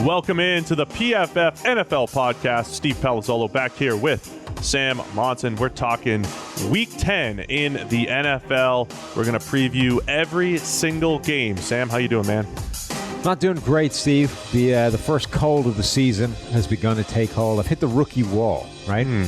Welcome into the PFF NFL podcast. Steve Palazzolo back here with Sam Monson. We're talking Week 10 in the NFL. We're going to preview every single game. Sam, how you doing, man? Not doing great, Steve. The first cold of the season has begun to take hold. I've hit the rookie wall, right? You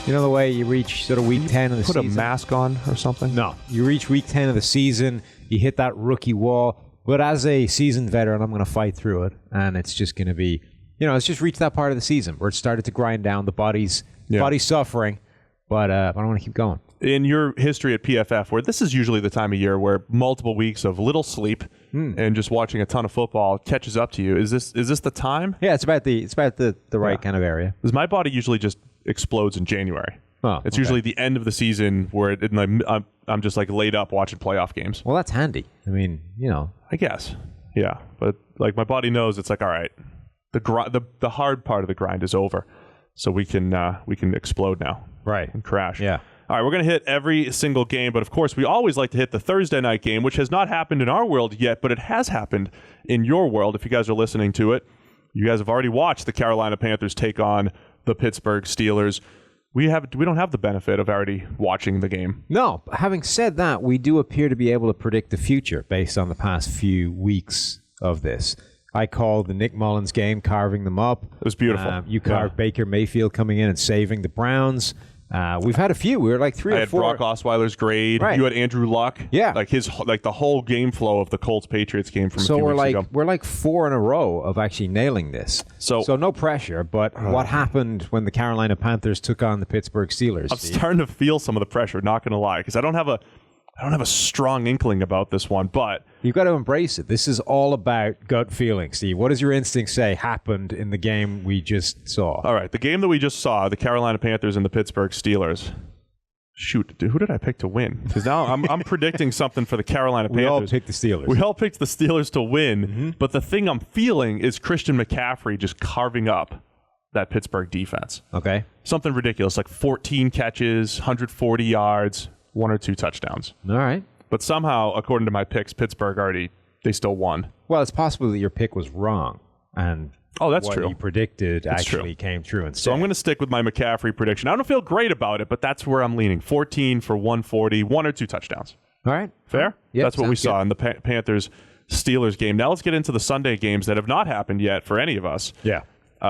know the way you reach sort of week 10 of the season? Put a mask on or something? No. You reach week 10 of the season, you hit that rookie wall. But as a seasoned veteran, I'm going to fight through it. And it's just going to be, it's just reached that part of the season where it started to grind down. The body's suffering. But I want to keep going. In your history at PFF, where this is usually the time of year where multiple weeks of little sleep and just watching a ton of football catches up to you, is this the time? Yeah, it's about the right kind of area. Because my body usually just explodes in January. Oh, it's usually the end of the season where I'm just like laid up watching playoff games. Well, that's handy. I mean, I guess. Yeah, but like my body knows it's like, all right, the hard part of the grind is over, so we can explode now, right, and crash. Yeah. All right, we're going to hit every single game, but of course, we always like to hit the Thursday night game, which has not happened in our world yet, but it has happened in your world. If you guys are listening to it, you guys have already watched the Carolina Panthers take on the Pittsburgh Steelers. We don't have the benefit of already watching the game. No. Having said that, we do appear to be able to predict the future based on the past few weeks of this. I called the Nick Mullins game, carving them up. It was beautiful. You carved Baker Mayfield coming in and saving the Browns. We've had a few. We were like 3 or 4. I had Brock Osweiler's grade. Right. You had Andrew Luck. Yeah. Like the whole game flow of the Colts-Patriots game from a few weeks ago. We're like 4 in a row of actually nailing this. So no pressure, but what happened when the Carolina Panthers took on the Pittsburgh Steelers? I'm starting to feel some of the pressure, not going to lie, because I don't have a strong inkling about this one, but you've got to embrace it. This is all about gut feeling, Steve. What does your instinct say happened in the game we just saw? All right, the game that we just saw, the Carolina Panthers and the Pittsburgh Steelers. Shoot, who did I pick to win? Because now I'm predicting something for the Carolina Panthers. We all picked the Steelers. We all picked the Steelers to win, but the thing I'm feeling is Christian McCaffrey just carving up that Pittsburgh defense. Okay. Something ridiculous, like 14 catches, 140 yards, 1 or 2 touchdowns. All right. But somehow, according to my picks, Pittsburgh they still won. Well, it's possible that your pick was wrong, and that's what true. you predicted actually came true instead. So I'm going to stick with my McCaffrey prediction. I don't feel great about it, but that's where I'm leaning. 14 for 140, 1 or 2 touchdowns. All right. Fair? Yep, that's what we saw in the Panthers-Steelers game. Now let's get into the Sunday games that have not happened yet for any of us. Yeah.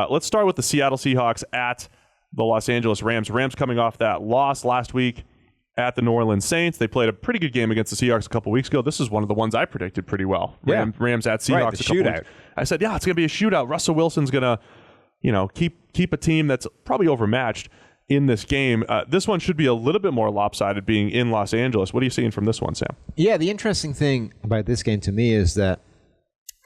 Let's start with the Seattle Seahawks at the Los Angeles Rams. Rams coming off that loss last week at the New Orleans Saints. They played a pretty good game against the Seahawks a couple weeks ago. This is one of the ones I predicted pretty well. Rams at Seahawks. Right, the shootout. I said, it's going to be a shootout. Russell Wilson's going to, keep a team that's probably overmatched in this game. This one should be a little bit more lopsided being in Los Angeles. What are you seeing from this one, Sam? Yeah, the interesting thing about this game to me is that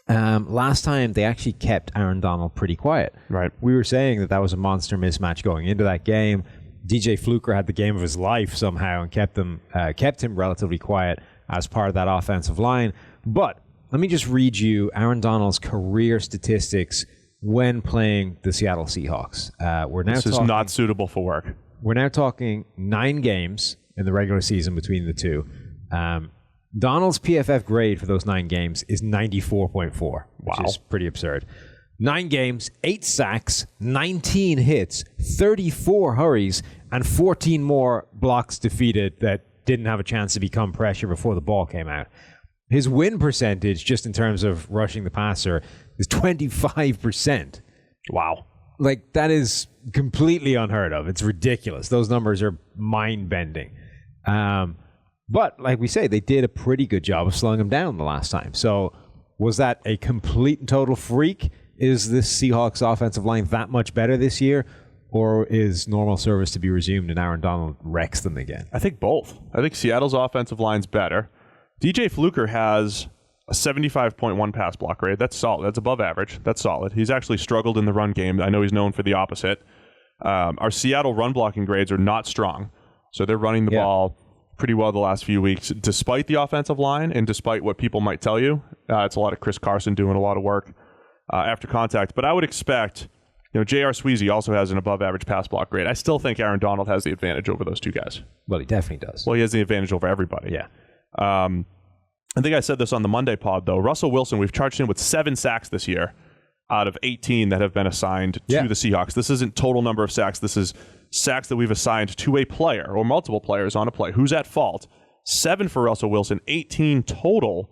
last time they actually kept Aaron Donald pretty quiet. Right. We were saying that was a monster mismatch going into that game. DJ Fluker had the game of his life somehow and kept him relatively quiet as part of that offensive line. But let me just read you Aaron Donald's career statistics when playing the Seattle Seahawks. This is not suitable for work. We're now talking 9 games in the regular season between the two. Donald's PFF grade for those 9 games is 94.4, which is pretty absurd. 9 games, 8 sacks, 19 hits, 34 hurries, and 14 more blocks defeated that didn't have a chance to become pressure before the ball came out. His win percentage, just in terms of rushing the passer, is 25%. Wow. Like, that is completely unheard of. It's ridiculous. Those numbers are mind-bending. But, like we say, they did a pretty good job of slowing him down the last time. So, was that a complete and total freak? Is this Seahawks offensive line that much better this year? Or is normal service to be resumed and Aaron Donald wrecks them again? I think both. I think Seattle's offensive line's better. DJ Fluker has a 75.1 pass block rate. That's solid. That's above average. That's solid. He's actually struggled in the run game. I know he's known for the opposite. Our Seattle run blocking grades are not strong. So they're running the ball pretty well the last few weeks, despite the offensive line and despite what people might tell you. It's a lot of Chris Carson doing a lot of work after contact. But I would expect, J.R. Sweezy also has an above-average pass block grade. I still think Aaron Donald has the advantage over those two guys. Well, he definitely does. Well, he has the advantage over everybody. Yeah. I think I said this on the Monday pod, though. Russell Wilson, we've charged him with 7 sacks this year. out of 18 that have been assigned to the Seahawks. This isn't total number of sacks. This is sacks that we've assigned to a player or multiple players on a play. Who's at fault? 7 for Russell Wilson, 18 total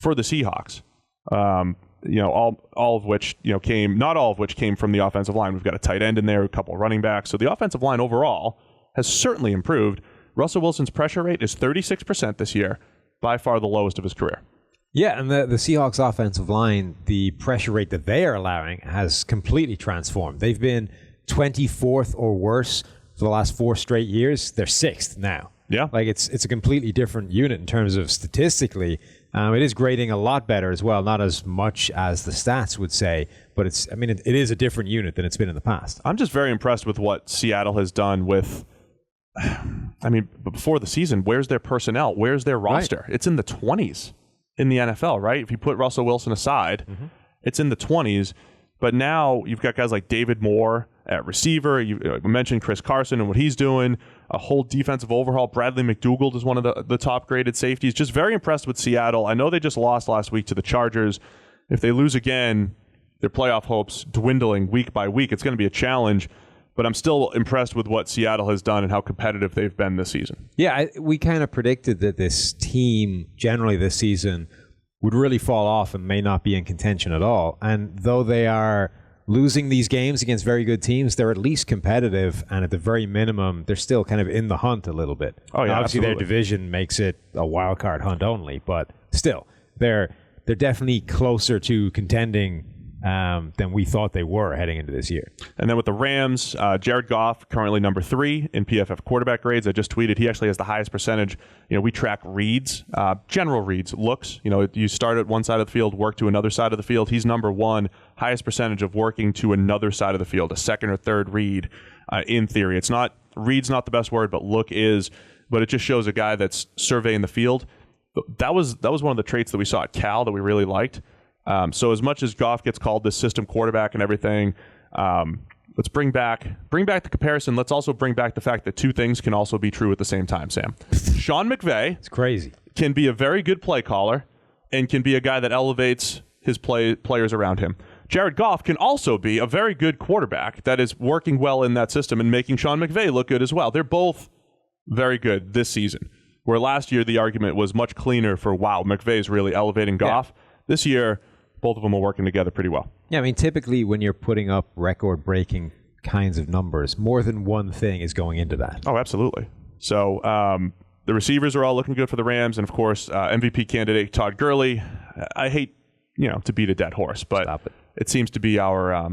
for the Seahawks. All of which came, not all of which came from the offensive line. We've got a tight end in there, a couple of running backs. So the offensive line overall has certainly improved. Russell Wilson's pressure rate is 36% this year, by far the lowest of his career. Yeah, and the Seahawks offensive line, the pressure rate that they are allowing has completely transformed. They've been 24th or worse for the last 4 straight years. They're 6th now. Yeah. Like it's a completely different unit in terms of statistically. It is grading a lot better as well, not as much as the stats would say, but it is a different unit than it's been in the past. I'm just very impressed with what Seattle has done with, before the season, where's their personnel? Where's their roster? Right. It's in the 20s in the NFL, right? If you put Russell Wilson aside, it's in the 20s. But now you've got guys like David Moore at receiver. You mentioned Chris Carson and what he's doing. A whole defensive overhaul. Bradley McDougald is one of the top-graded safeties. Just very impressed with Seattle. I know they just lost last week to the Chargers. If they lose again, their playoff hopes dwindling week by week. It's going to be a challenge. But I'm still impressed with what Seattle has done and how competitive they've been this season. Yeah, we kind of predicted that this team, generally this season, would really fall off and may not be in contention at all. And though they are losing these games against very good teams, they're at least competitive, and at the very minimum, they're still kind of in the hunt a little bit. Oh yeah, obviously absolutely. Their division makes it a wild card hunt only, but still, they're definitely closer to contending than we thought they were heading into this year. And then with the Rams, Jared Goff, currently number 3 in PFF quarterback grades. I just tweeted he actually has the highest percentage. We track reads, general reads, looks. You start at one side of the field, work to another side of the field. He's number 1, highest percentage of working to another side of the field, a second or third read in theory. Read's not the best word, but look is. But it just shows a guy that's surveying the field. That was one of the traits that we saw at Cal that we really liked. So as much as Goff gets called this system quarterback and everything, let's bring back the comparison. Let's also bring back the fact that 2 things can also be true at the same time, Sam. Sean McVay It's crazy. Can be a very good play caller and can be a guy that elevates his players around him. Jared Goff can also be a very good quarterback that is working well in that system and making Sean McVay look good as well. They're both very good this season, where last year the argument was much cleaner for, wow, McVay's really elevating Goff. Yeah. This year, both of them are working together pretty well. Yeah, typically when you're putting up record-breaking kinds of numbers, more than one thing is going into that. Oh, absolutely. So the receivers are all looking good for the Rams, and of course, MVP candidate Todd Gurley. I hate, to beat a dead horse, but it seems to be our.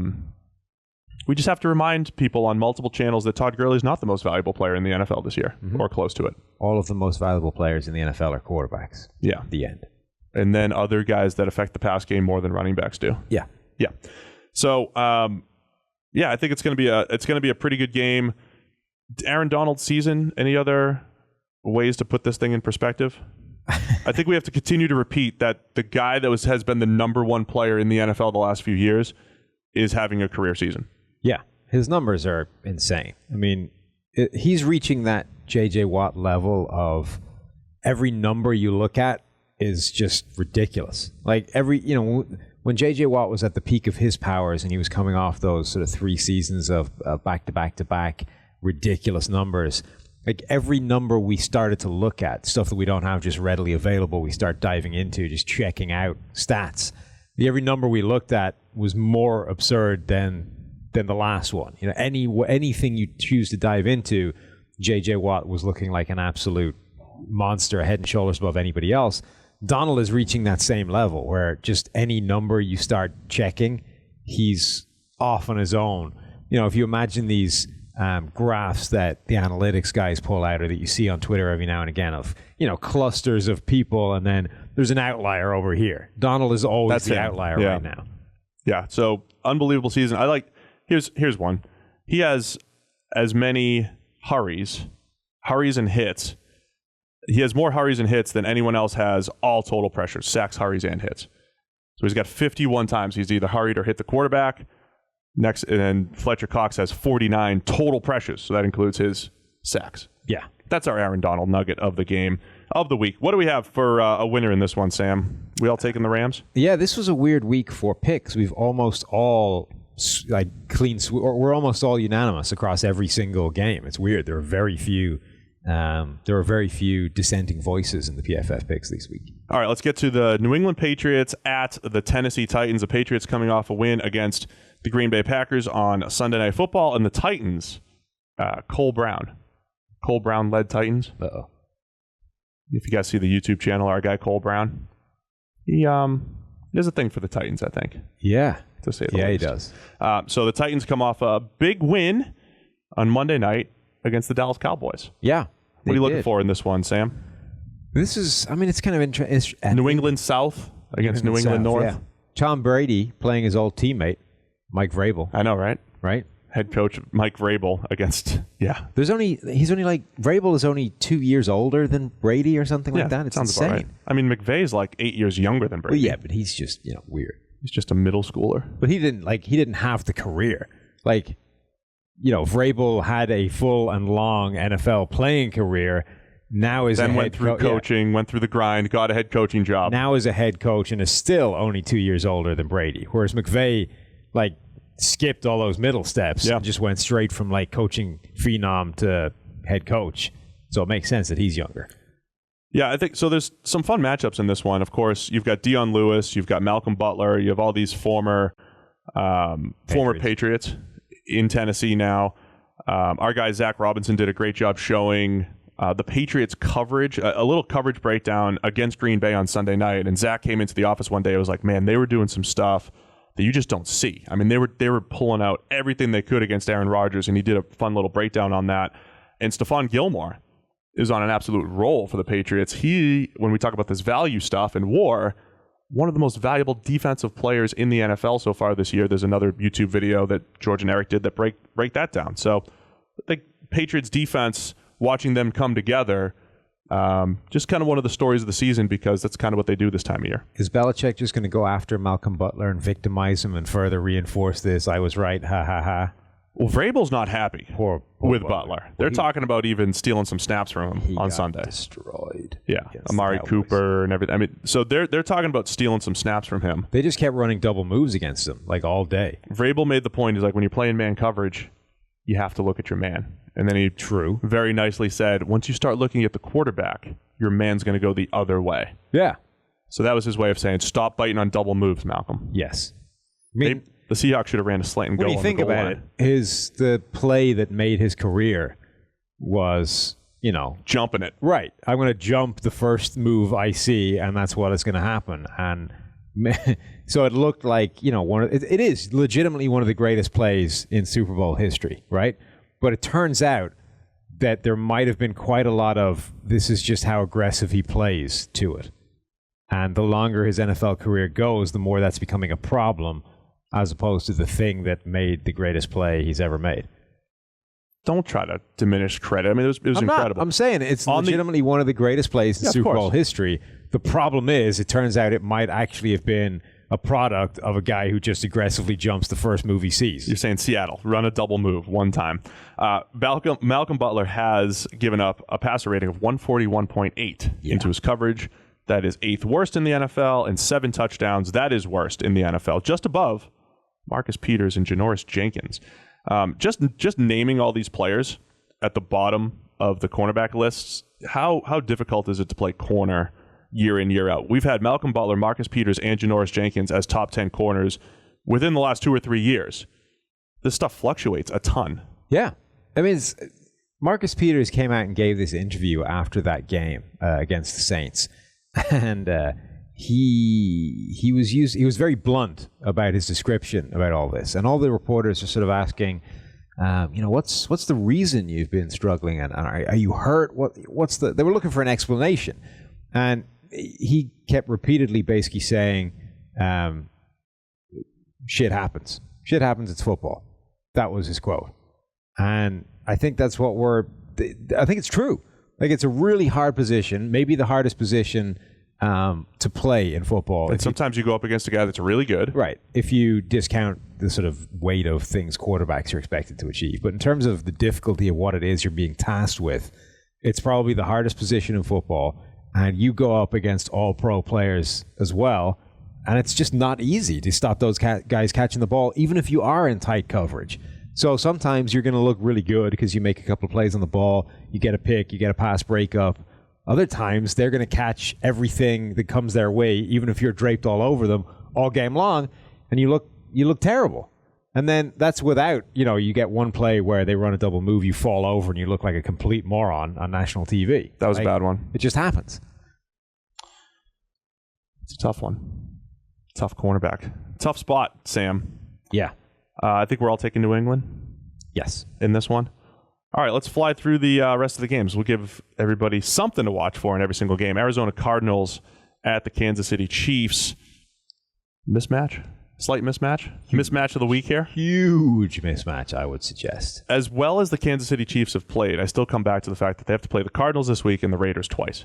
We just have to remind people on multiple channels that Todd Gurley is not the most valuable player in the NFL this year, or close to it. All of the most valuable players in the NFL are quarterbacks. Yeah, the end. And then other guys that affect the pass game more than running backs do. Yeah. So, I think it's going to be a pretty good game. Aaron Donald's season. Any other ways to put this thing in perspective? I think we have to continue to repeat that the guy that has been the number 1 player in the NFL the last few years is having a career season. Yeah, his numbers are insane. He's reaching that J.J. Watt level of every number you look at is just ridiculous. Like when J.J. Watt was at the peak of his powers and he was coming off those sort of 3 seasons of back-to-back ridiculous numbers, like every number we started to look at, stuff that we don't have just readily available, we start diving into, just checking out stats. Every number we looked at was more absurd than the last one. Anything you choose to dive into, J.J. Watt was looking like an absolute monster, head and shoulders above anybody else. Donald is reaching that same level where just any number you start checking, he's off on his own. If you imagine these graphs that the analytics guys pull out or that you see on Twitter every now and again of, clusters of people and then there's an outlier over here. Donald is always the outlier right now. Yeah, so unbelievable season. Here's one. He has as many hurries and hits. He has more hurries and hits than anyone else has all total pressures, sacks, hurries, and hits. So he's got 51 times he's either hurried or hit the quarterback. Next, and then Fletcher Cox has 49 total pressures, so that includes his sacks. Yeah. That's our Aaron Donald nugget of the game of the week. What do we have for a winner in this one, Sam? We all taking the Rams? Yeah, this was a weird week for picks. We've almost all we're almost all unanimous across every single game. It's weird. There are very few dissenting voices in the PFF picks this week. All right, let's get to the New England Patriots at the Tennessee Titans. The Patriots coming off a win against the Green Bay Packers on Sunday Night Football, and the Titans, Cole Brown-led Titans. Uh-oh. If you guys see the YouTube channel, our guy Cole Brown, he has a thing for the Titans, I think. Yeah. To say the least. He does. So the Titans come off a big win on Monday night against the Dallas Cowboys. Yeah. What are you looking for in this one, Sam? This is, it's kind of interesting. New England South against New England North. Yeah. Tom Brady playing his old teammate, Mike Vrabel. I know, right? Right? Head coach Mike Vrabel against, Vrabel is only 2 years older than Brady or something like that. It's insane. Right. I mean, McVay's like 8 years younger than Brady. Well, yeah, but he's just, weird. He's just a middle schooler. But he didn't have the career. Vrabel had a full and long NFL playing career. Now is went through coaching, went through the grind, got a head coaching job. Now is a head coach and is still only 2 years older than Brady. Whereas McVay, skipped all those middle steps and just went straight from coaching phenom to head coach. So it makes sense that he's younger. Yeah, I think so. There's some fun matchups in this one. Of course, you've got Dion Lewis, you've got Malcolm Butler, you have all these former Patriots in Tennessee now. Our guy Zach Robinson did a great job showing the Patriots coverage, a little coverage breakdown against Green Bay on Sunday night. And Zach came into the office one day. It was like, man, they were doing some stuff that you just don't see. I mean, they were pulling out everything they could against Aaron Rodgers, and he did a fun little breakdown on that. And Stephon Gilmore is on an absolute roll for the Patriots. He, when we talk about this value stuff and WAR, one of the most valuable defensive players in the NFL so far this year. There's another YouTube video that George and Eric did that break that down. So the Patriots defense, watching them come together, just kind of one of the stories of the season, because that's kind of what they do this time of year. Is Belichick just going to go after Malcolm Butler and victimize him and further reinforce this? I was right, ha ha ha. Well, Vrabel's not happy with Butler. They're talking about even stealing some snaps from him on Sunday. Destroyed. Yeah, Amari Cooper and everything. I mean, so they're talking about stealing some snaps from him. They just kept running double moves against him all day. Vrabel made the point. He's like, when you're playing man coverage, you have to look at your man. And then he very nicely said, once you start looking at the quarterback, your man's going to go the other way. Yeah. So that was his way of saying, stop biting on double moves, Malcolm. Yes. The Seahawks should have ran a slant and go on the goal line. When you think about it, the play that made his career was, jumping it. Right. I'm going to jump the first move I see, and that's what is going to happen. And so it looked like, it is legitimately one of the greatest plays in Super Bowl history, right? But it turns out that there might have been quite a lot of, this is just how aggressive he plays to it. And the longer his NFL career goes, the more that's becoming a problem, as opposed to the thing that made the greatest play he's ever made. Don't try to diminish credit. I mean, it was incredible. I'm saying it's legitimately one of the greatest plays in Super Bowl history. The problem is, it turns out it might actually have been a product of a guy who just aggressively jumps the first move he sees. You're saying Seattle, run a double move one time. Malcolm Butler has given up a passer rating of 141.8 into his coverage. That is 8th worst in the NFL, and 7 touchdowns. That is worst in the NFL, just above Marcus Peters and Janoris Jenkins. Just naming all these players at the bottom of the cornerback lists, how difficult is it to play corner year in, year out? We've had Malcolm Butler, Marcus Peters, and Janoris Jenkins as top 10 corners within the last 2 or 3 years. This stuff fluctuates a ton. Yeah. I mean, Marcus Peters came out and gave this interview after that game against the Saints. And he was very blunt about his description about all this. And all the reporters are sort of asking, what's the reason you've been struggling? And are you hurt? They were looking for an explanation. And he kept repeatedly basically saying, shit happens. Shit happens, it's football. That was his quote. And I think that's I think it's true. It's a really hard position, maybe the hardest position to play in football. And sometimes you go up against a guy that's really good. Right. If you discount the sort of weight of things quarterbacks are expected to achieve. But in terms of the difficulty of what it is you're being tasked with, It's probably the hardest position in football, and you go up against all pro players as well, and it's just not easy to stop those guys catching the ball, even if you are in tight coverage. So sometimes you're going to look really good because you make a couple of plays on the ball, you get a pick, you get a pass breakup. Other times they're going to catch everything that comes their way, even if you're draped all over them all game long, and you look terrible. And then that's without, you get one play where they run a double move, you fall over, and you look like a complete moron on national TV. That was a bad one. It just happens. It's a tough one. Tough cornerback. Tough spot, Sam. Yeah. I think we're all taking New England. Yes. In this one. All right, let's fly through the rest of the games. We'll give everybody something to watch for in every single game. Arizona Cardinals at the Kansas City Chiefs. Mismatch? Slight mismatch? Mismatch of the week here? Huge mismatch, I would suggest. As well as the Kansas City Chiefs have played, I still come back to the fact that they have to play the Cardinals this week and the Raiders twice.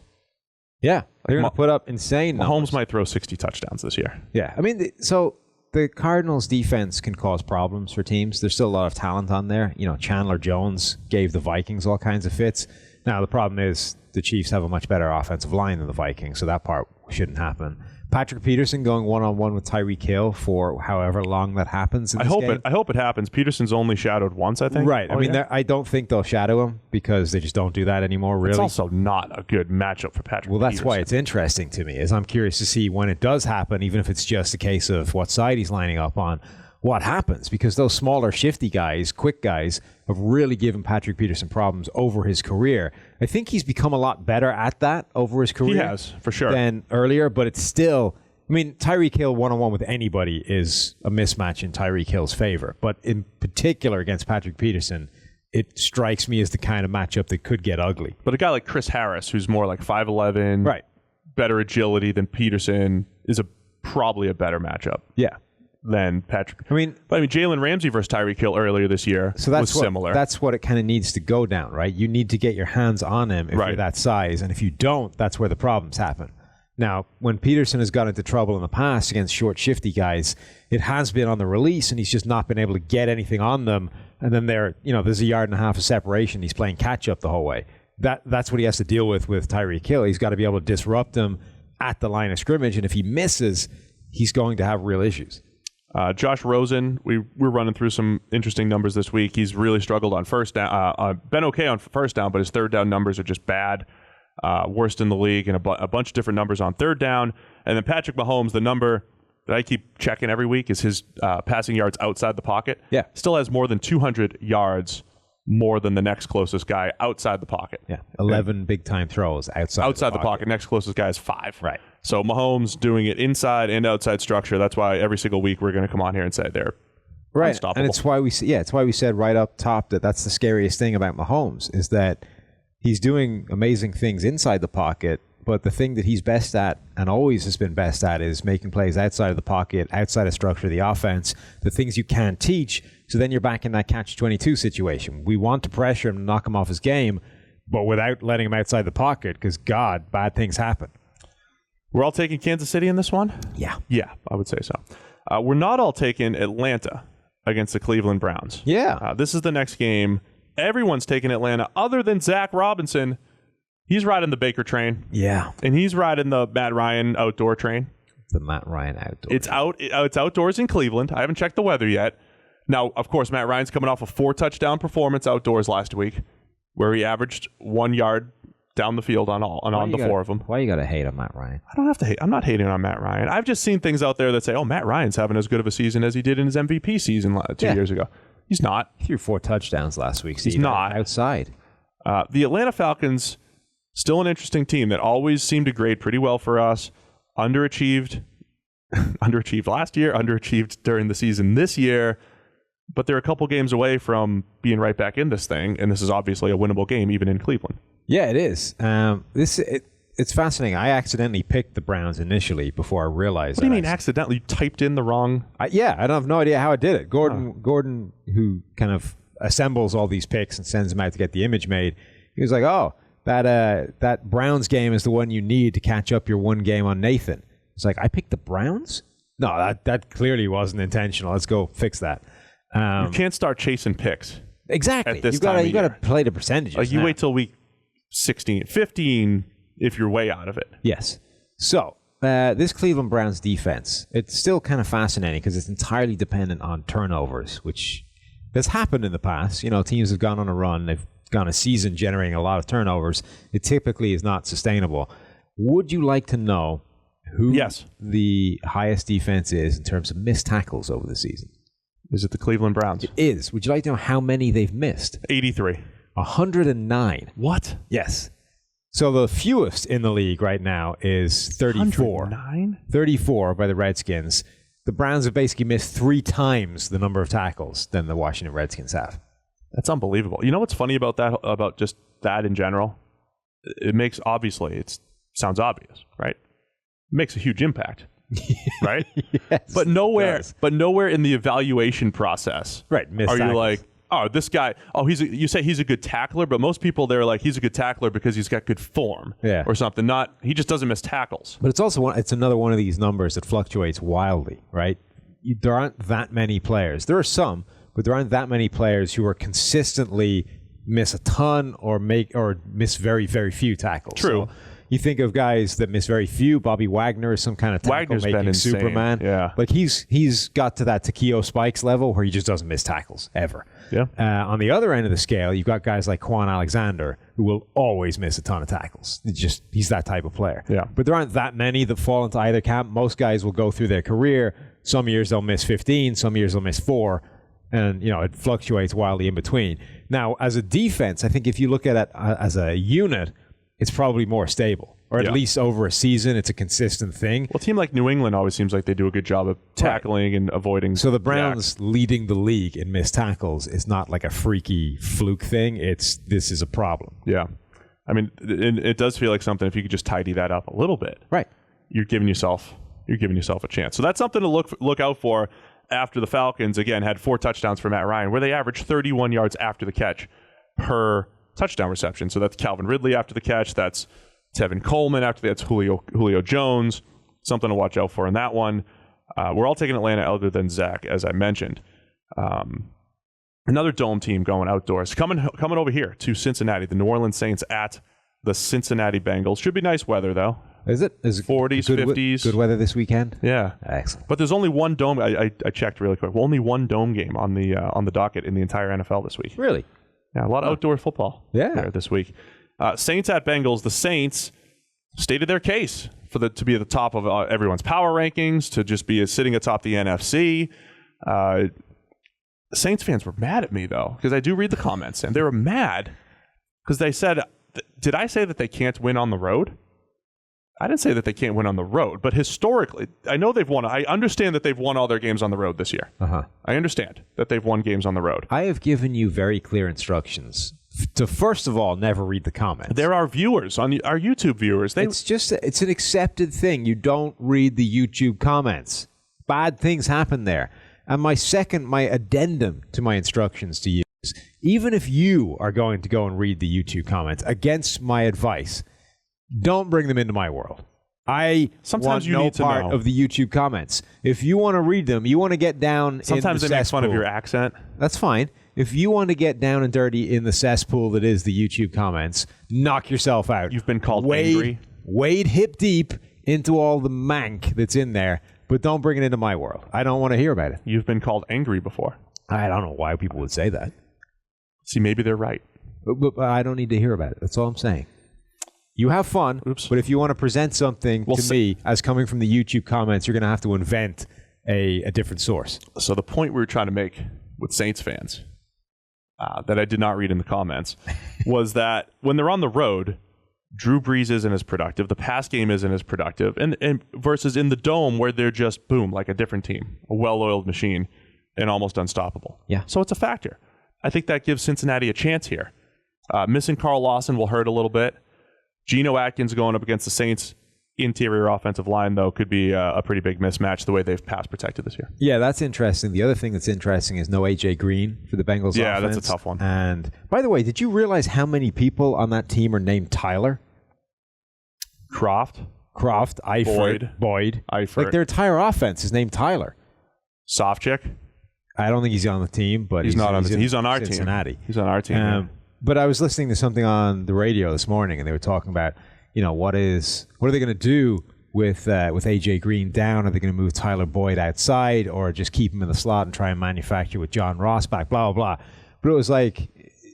Yeah, they're going to put up insane numbers. Mahomes might throw 60 touchdowns this year. Yeah, I mean, so the Cardinals' defense can cause problems for teams. There's still a lot of talent on there. Chandler Jones gave the Vikings all kinds of fits. Now, the problem is the Chiefs have a much better offensive line than the Vikings, so that part shouldn't happen. Patrick Peterson going one-on-one with Tyreek Hill for however long that happens in this game. I hope it happens. Peterson's only shadowed once, I think. Right. I don't think they'll shadow him because they just don't do that anymore, really. It's also not a good matchup for Patrick Peterson. Well, that's why it's interesting to me, is I'm curious to see when it does happen, even if it's just a case of what side he's lining up on, what happens. Because those smaller, shifty guys, quick guys, have really given Patrick Peterson problems over his career. I think he's become a lot better at that over his career. He has, for sure. Than earlier, but it's still... Tyreek Hill one-on-one with anybody is a mismatch in Tyreek Hill's favor. But in particular against Patrick Peterson, it strikes me as the kind of matchup that could get ugly. But a guy like Chris Harris, who's more like 5'11", right, better agility than Peterson, is probably a better matchup. Yeah. Than Patrick. Jalen Ramsey versus Tyreek Hill earlier this year was similar. That's what it kind of needs to go down, right? You need to get your hands on him if you're that size. And if you don't, that's where the problems happen. Now, when Peterson has got into trouble in the past against short, shifty guys, it has been on the release, and he's just not been able to get anything on them. And then there's a yard and a half of separation. He's playing catch-up the whole way. That's what he has to deal with Tyreek Hill. He's got to be able to disrupt him at the line of scrimmage, and if he misses, he's going to have real issues. Josh Rosen, we're running through some interesting numbers this week. He's really struggled on first down. Been okay on first down, but his third down numbers are just bad. Worst in the league, and a bunch of different numbers on third down. And then Patrick Mahomes, the number that I keep checking every week is his passing yards outside the pocket. Yeah. Still has more than 200 yards more than the next closest guy outside the pocket. Yeah. 11 big-time throws outside the pocket. Next closest guy is 5. Right. So Mahomes doing it inside and outside structure. That's why every single week we're going to come on here and say they're unstoppable. And it's why we said right up top that that's the scariest thing about Mahomes is that he's doing amazing things inside the pocket, but the thing that he's best at and always has been best at is making plays outside of the pocket, outside of structure of the offense, the things you can't teach. So then you're back in that catch-22 situation. We want to pressure him, knock him off his game, but without letting him outside the pocket because, God, bad things happen. We're all taking Kansas City in this one? Yeah. Yeah, I would say so. We're not all taking Atlanta against the Cleveland Browns. Yeah. This is the next game. Everyone's taking Atlanta other than Zach Robinson. He's riding the Baker train. Yeah. And he's riding the Matt Ryan outdoor train. The Matt Ryan outdoor It's outdoors in Cleveland. I haven't checked the weather yet. Now, of course, Matt Ryan's coming off a 4-touchdown performance outdoors last week where he averaged 1 yard down the field on the 4 of them. Why you got to hate on Matt Ryan? I don't have to hate. I'm not hating on Matt Ryan. I've just seen things out there that say, Matt Ryan's having as good of a season as he did in his MVP season 2 years ago. He's not. He threw 4 touchdowns last week. He's not. Outside. The Atlanta Falcons, still an interesting team that always seemed to grade pretty well for us. Underachieved last year, underachieved during the season this year. But they're a couple games away from being right back in this thing. And this is obviously a winnable game, even in Cleveland. Yeah, it is. It's fascinating. I accidentally picked the Browns initially before I realized. What do you mean accidentally? You typed in the wrong... I don't have no idea how I did it. Gordon, who kind of assembles all these picks and sends them out to get the image made, he was like, that Browns game is the one you need to catch up your one game on Nathan. It's like, I picked the Browns? No, that clearly wasn't intentional. Let's go fix that. You can't start chasing picks. Exactly. You got to play the percentages. You wait till week 16, 15 if you're way out of it. Yes. So this Cleveland Browns defense, it's still kind of fascinating because it's entirely dependent on turnovers, which has happened in the past. Teams have gone on a run. They've gone a season generating a lot of turnovers. It typically is not sustainable. Would you like to know who the highest defense is in terms of missed tackles over the season? Is it the Cleveland Browns? It is. Would you like to know how many they've missed? 83. 109. What? Yes. So the fewest in the league right now is 34. 109? 34 by the Redskins. The Browns have basically missed 3 times the number of tackles than the Washington Redskins have. That's unbelievable. You know what's funny about that, about just that in general? It makes, obviously, it sounds obvious, right? It makes a huge impact, right? Yes, but nowhere in the evaluation process are you like, oh, this guy, you say he's a good tackler, but most people, they're like, he's a good tackler because he's got good form or something. He just doesn't miss tackles. But it's another one of these numbers that fluctuates wildly, right? There aren't that many players. There are some, but there aren't that many players who are consistently miss a ton or miss very, very few tackles. True. So you think of guys that miss very few. Bobby Wagner is some kind of tackle-making Superman. Yeah. Like he's got to that Takeo Spikes level where he just doesn't miss tackles ever. Yeah. On the other end of the scale, you've got guys like Quan Alexander who will always miss a ton of tackles. He's that type of player. Yeah. But there aren't that many that fall into either camp. Most guys will go through their career. Some years they'll miss 15. Some years they'll miss 4. And, it fluctuates wildly in between. Now, as a defense, I think if you look at it as a unit, it's probably more stable. Or at least over a season, it's a consistent thing. Well, a team like New England always seems like they do a good job of tackling and avoiding. So the Browns leading the league in missed tackles is not like a freaky fluke thing. This is a problem. Yeah. I mean, it does feel like something if you could just tidy that up a little bit. Right. You're giving yourself a chance. So that's something to look out for after the Falcons, again, had 4 touchdowns for Matt Ryan, where they averaged 31 yards after the catch per touchdown reception. So that's Calvin Ridley after the catch. That's Tevin Coleman after that's Julio Jones. Something to watch out for in that one. We're all taking Atlanta other than Zach, as I mentioned. Another dome team going outdoors. Coming over here to Cincinnati. The New Orleans Saints at the Cincinnati Bengals. Should be nice weather, though. Is it 40s, 50s. Good weather this weekend? Yeah. Excellent. But there's only one dome. I checked really quick. Well, only one dome game on the docket in the entire NFL this week. Really? Yeah, a lot of outdoor football there this week. Saints at Bengals. The Saints stated their case to be at the top of everyone's power rankings, to just be sitting atop the NFC. Saints fans were mad at me, though, because I do read the comments, and they were mad because they said, did I say that they can't win on the road? I didn't say that they can't win on the road, but historically, I know they've won. I understand that they've won all their games on the road this year. I understand that they've won games on the road. I have given you very clear instructions to, first of all, never read the comments. There are viewers, our YouTube viewers. It's an accepted thing. You don't read the YouTube comments. Bad things happen there. And my addendum to my instructions to you is, even if you are going to go and read the YouTube comments against my advice, don't bring them into my world. Sometimes you need to part know of the YouTube comments. If you want to read them, you want to get down. Sometimes in the they make cesspool. fun of your accent. That's fine. If you want to get down and dirty in the cesspool that is the YouTube comments, knock yourself out. You've been called angry. Wade hip deep into all the mank that's in there, but don't bring it into my world. I don't want to hear about it. You've been called angry before. I don't know why people would say that. See, maybe they're right. But I don't need to hear about it. That's all I'm saying. You have fun, but if you want to present something to me as coming from the YouTube comments, you're going to have to invent a different source. So the point we were trying to make with Saints fans that I did not read in the comments was that when they're on the road, Drew Brees isn't as productive. The pass game isn't as productive. And versus in the dome where they're just, boom, like a different team, a well-oiled machine and almost unstoppable. Yeah. So it's a factor. I think that gives Cincinnati a chance here. Missing Carl Lawson will hurt a little bit. Geno Atkins going up against the Saints' interior offensive line, though, could be a pretty big mismatch the way they've pass protected this year. Yeah, that's interesting. The other thing that's interesting is no A.J. Green for the Bengals offense. Yeah, that's a tough one. And, by the way, did you realize how many people on that team are named Tyler? Croft, Eifert, Boyd. Eifert. Like, their entire offense is named Tyler. Sofchick. I don't think he's on the team, but he's not on the team. He's on our Cincinnati. team. He's on our team. But I was listening to something on the radio this morning, and they were talking about, what are they going to do with AJ Green down? Are they going to move Tyler Boyd outside, or just keep him in the slot and try and manufacture with John Ross back? Blah blah blah. But it was like,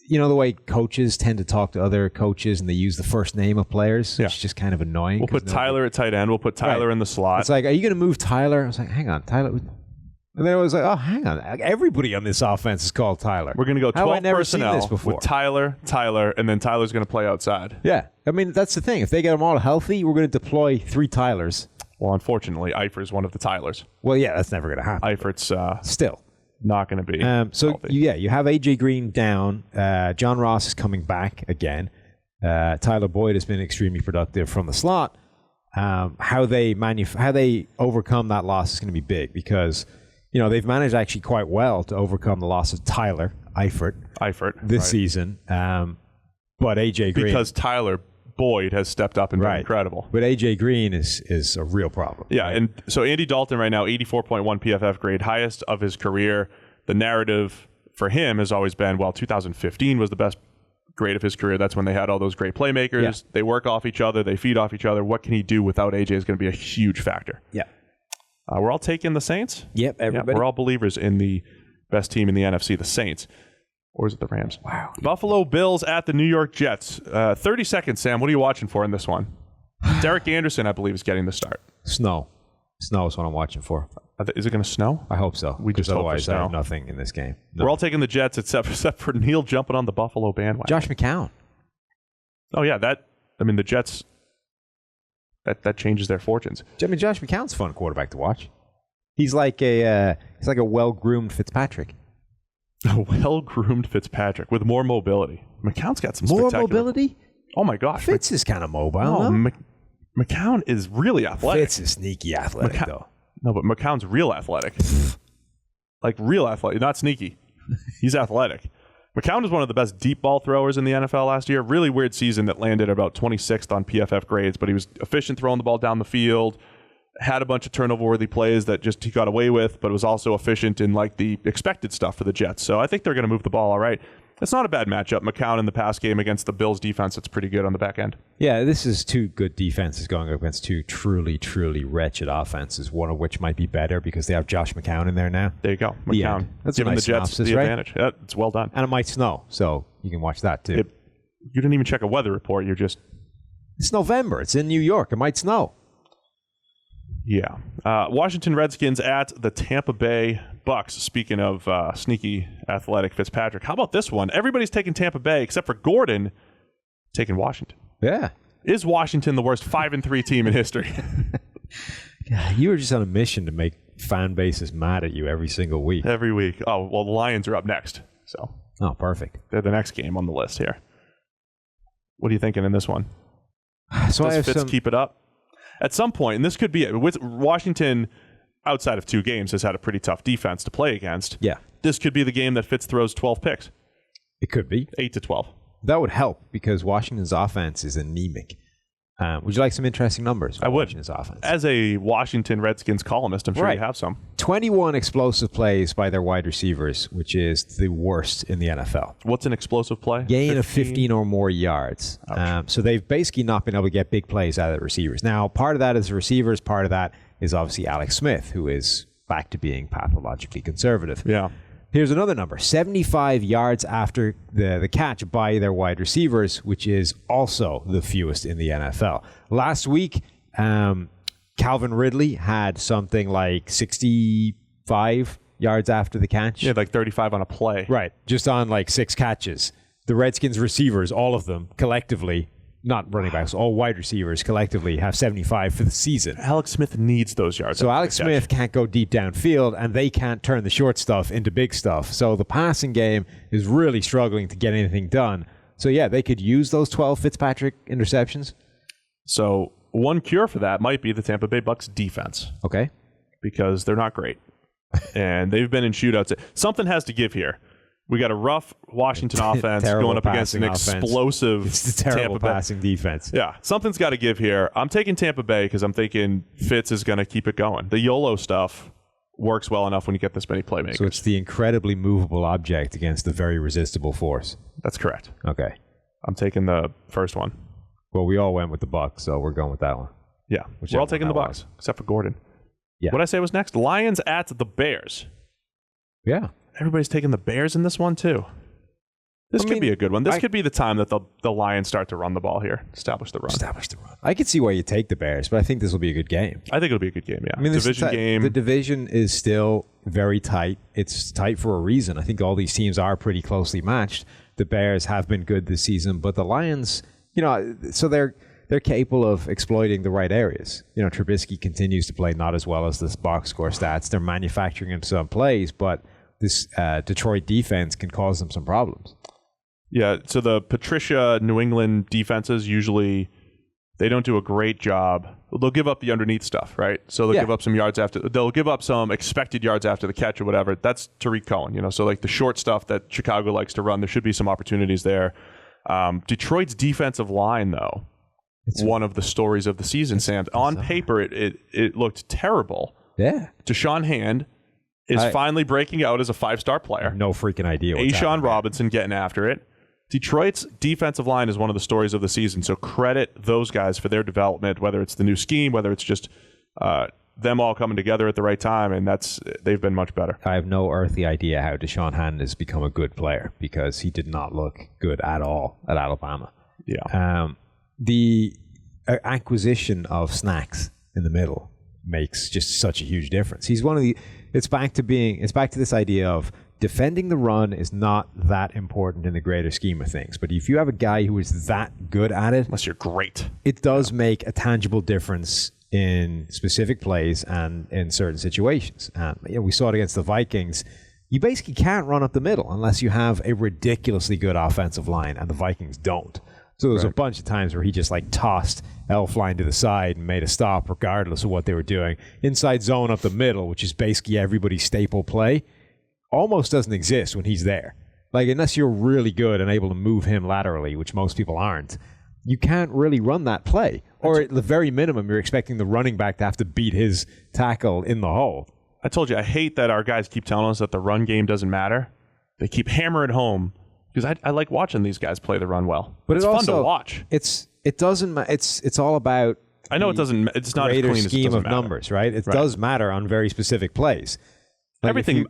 the way coaches tend to talk to other coaches and they use the first name of players. It's just kind of annoying. We'll put Tyler at tight end. We'll put Tyler in the slot. It's like, are you going to move Tyler? I was like, hang on, Tyler. And then I was like, oh, hang on. Everybody on this offense is called Tyler. We're going to go 12 personnel with Tyler, and then Tyler's going to play outside. Yeah. I mean, that's the thing. If they get them all healthy, we're going to deploy 3 Tylers. Well, unfortunately, Eifert's one of the Tylers. Well, yeah, that's never going to happen. Eifert's still not going to be healthy. You have AJ Green down. John Ross is coming back again. Tyler Boyd has been extremely productive from the slot. How they overcome that loss is going to be big because they've managed actually quite well to overcome the loss of Tyler Eifert this season. But AJ Green, because Tyler Boyd has stepped up and been incredible. But AJ Green is a real problem. Yeah, and so Andy Dalton right now, 84.1 PFF grade, highest of his career. The narrative for him has always been, 2015 was the best grade of his career. That's when they had all those great playmakers. Yeah. They work off each other. They feed off each other. What can he do without AJ is going to be a huge factor. Yeah. We're all taking the Saints? Yep, everybody. Yeah, we're all believers in the best team in the NFC, the Saints. Or is it the Rams? Wow. Buffalo Bills at the New York Jets. 30 seconds, Sam. What are you watching for in this one? Derek Anderson, I believe, is getting the start. Snow. Snow is what I'm watching for. Is it going to snow? I hope so. We just otherwise hope I have nothing in this game. No. We're all taking the Jets except for Neil jumping on the Buffalo bandwagon. Josh McCown. Oh, yeah. The Jets, that changes their fortunes. I mean, Josh McCown's a fun quarterback to watch. He's like a well-groomed Fitzpatrick. A well-groomed Fitzpatrick with more mobility. McCown's got some more spectacular mobility. Oh my gosh, Fitz is kind of mobile. No? McCown is really athletic. Fitz is sneaky athletic, though. No, but McCown's real athletic. Like real athletic, not sneaky. He's athletic. McCown is one of the best deep ball throwers in the NFL last year. Really weird season that landed about 26th on PFF grades, but he was efficient throwing the ball down the field. Had a bunch of turnover-worthy plays that just he got away with, but was also efficient in like the expected stuff for the Jets. So I think they're going to move the ball all right. It's not a bad matchup. McCown in the pass game against the Bills defense, that's pretty good on the back end. Yeah, this is 2 good defenses going up against 2 truly, truly wretched offenses, one of which might be better because they have Josh McCown in there now. There you go. McCown. That's giving nice the Jets the advantage. Yeah, it's well done. And it might snow, so you can watch that too. You didn't even check a weather report. You're just... It's November. It's in New York. It might snow. Yeah. Washington Redskins at the Tampa Bay Bucks. Speaking of sneaky athletic Fitzpatrick, how about this one? Everybody's taking Tampa Bay except for Gordon taking Washington. Yeah. Is Washington the worst 5-3 team in history? Yeah, you were just on a mission to make fan bases mad at you every single week. Every week. Oh, well, the Lions are up next. So. Oh, perfect. They're the next game on the list here. What are you thinking in this one? So Does Fitz keep it up? At some point, and this could be it, with Washington, outside of 2 games, has had a pretty tough defense to play against. Yeah. This could be the game that Fitz throws 12 picks. It could be. 8-12. That would help because Washington's offense is anemic. Would you like some interesting numbers? I would. Washington's offense? As a Washington Redskins columnist, I'm sure you have some. 21 explosive plays by their wide receivers, which is the worst in the NFL. What's an explosive play? Gain of 15 or more yards. So they've basically not been able to get big plays out of the receivers. Now, part of that is the receivers. Part of that is obviously Alex Smith, who is back to being pathologically conservative. Yeah. Here's another number, 75 yards after the catch by their wide receivers, which is also the fewest in the NFL. Last week, Calvin Ridley had something like 65 yards after the catch. Yeah, like 35 on a play. Right, just on like 6 catches. The Redskins receivers, all of them, collectively, not running backs, all wide receivers collectively have 75 for the season. Alex Smith needs those yards. So Alex Smith can't go deep downfield, and they can't turn the short stuff into big stuff. So the passing game is really struggling to get anything done. So yeah, they could use those 12 Fitzpatrick interceptions. So one cure for that might be the Tampa Bay Bucks defense. Okay. Because they're not great. And they've been in shootouts. Something has to give here. We got a rough Washington offense going up against an explosive it's a terrible Tampa passing defense. Yeah, something's got to give here. I'm taking Tampa Bay because I'm thinking Fitz is going to keep it going. The YOLO stuff works well enough when you get this many playmakers. So it's the incredibly movable object against the very resistible force. That's correct. Okay. I'm taking the first one. Well, we all went with the Bucs, so we're going with that one. Yeah, we're all taking the Bucs, except for Gordon. Yeah. What did I say was next? Lions at the Bears. Yeah. Everybody's taking the Bears in this one, too. This could be a good one. This could be the time that the Lions start to run the ball here, establish the run. I could see why you take the Bears, but I think this will be a good game. I think it'll be a good game, yeah. I mean, division game. The division is still very tight. It's tight for a reason. I think all these teams are pretty closely matched. The Bears have been good this season, but the Lions, so they're capable of exploiting the right areas. Trubisky continues to play not as well as this box score stats. They're manufacturing him some plays, but this Detroit defense can cause them some problems. Yeah, so the Patricia New England defenses usually, they don't do a great job. They'll give up the underneath stuff, right? So they'll give up some yards they'll give up some expected yards after the catch or whatever. That's Tariq Cohen, so like the short stuff that Chicago likes to run, there should be some opportunities there. Detroit's defensive line, though, it's one of the stories of the season, Sam. On paper, it looked terrible. Yeah. Deshaun Hand is finally breaking out as a 5-star player. No freaking idea what's A'Shawn Robinson getting after it. Detroit's defensive line is one of the stories of the season, so credit those guys for their development, whether it's the new scheme, whether it's just them all coming together at the right time, and they've been much better. I have no earthly idea how Deshaun Hand has become a good player because he did not look good at all at Alabama. Yeah. The acquisition of Snacks in the middle makes just such a huge difference. He's one of the. It's back to this idea of defending the run is not that important in the greater scheme of things. But if you have a guy who is that good at it, unless you're great, it does make a tangible difference in specific plays and in certain situations. We saw it against the Vikings. You basically can't run up the middle unless you have a ridiculously good offensive line, and the Vikings don't. So there's a bunch of times where he just tossed Elfline to the side and made a stop regardless of what they were doing. Inside zone up the middle, which is basically everybody's staple play, almost doesn't exist when he's there. Unless you're really good and able to move him laterally, which most people aren't, you can't really run that play. Or at the very minimum, you're expecting the running back to have to beat his tackle in the hole. I told you, I hate that our guys keep telling us that the run game doesn't matter. They keep hammering home. Because I like watching these guys play the run well. But it's fun to watch. It doesn't. It's all about. I know it doesn't. It's not as clean as it scheme doesn't of matter. Numbers, right? It does matter on very specific plays. Everything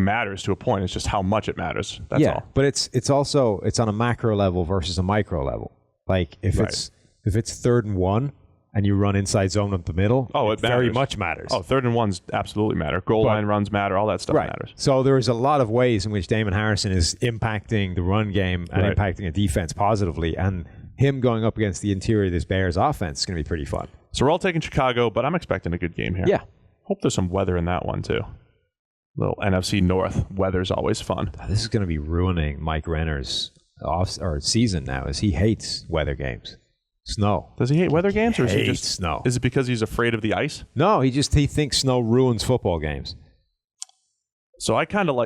matters to a point. It's just how much it matters. That's all. But it's also on a macro level versus a micro level. If it's 3rd and 1 and you run inside zone up the middle, it very much matters. 3rd and 1s absolutely matter. Goal line runs matter. All that stuff matters. So there's a lot of ways in which Damon Harrison is impacting the run game and impacting a defense positively. And him going up against the interior of this Bears offense is going to be pretty fun. So we're all taking Chicago, but I'm expecting a good game here. Yeah. Hope there's some weather in that one, too. Little NFC North. Weather's always fun. This is going to be ruining Mike Renner's season now, as he hates weather games. Snow. Does he hate weather games, or is he just snow? Is it because he's afraid of the ice? No, he thinks snow ruins football games. So I kind of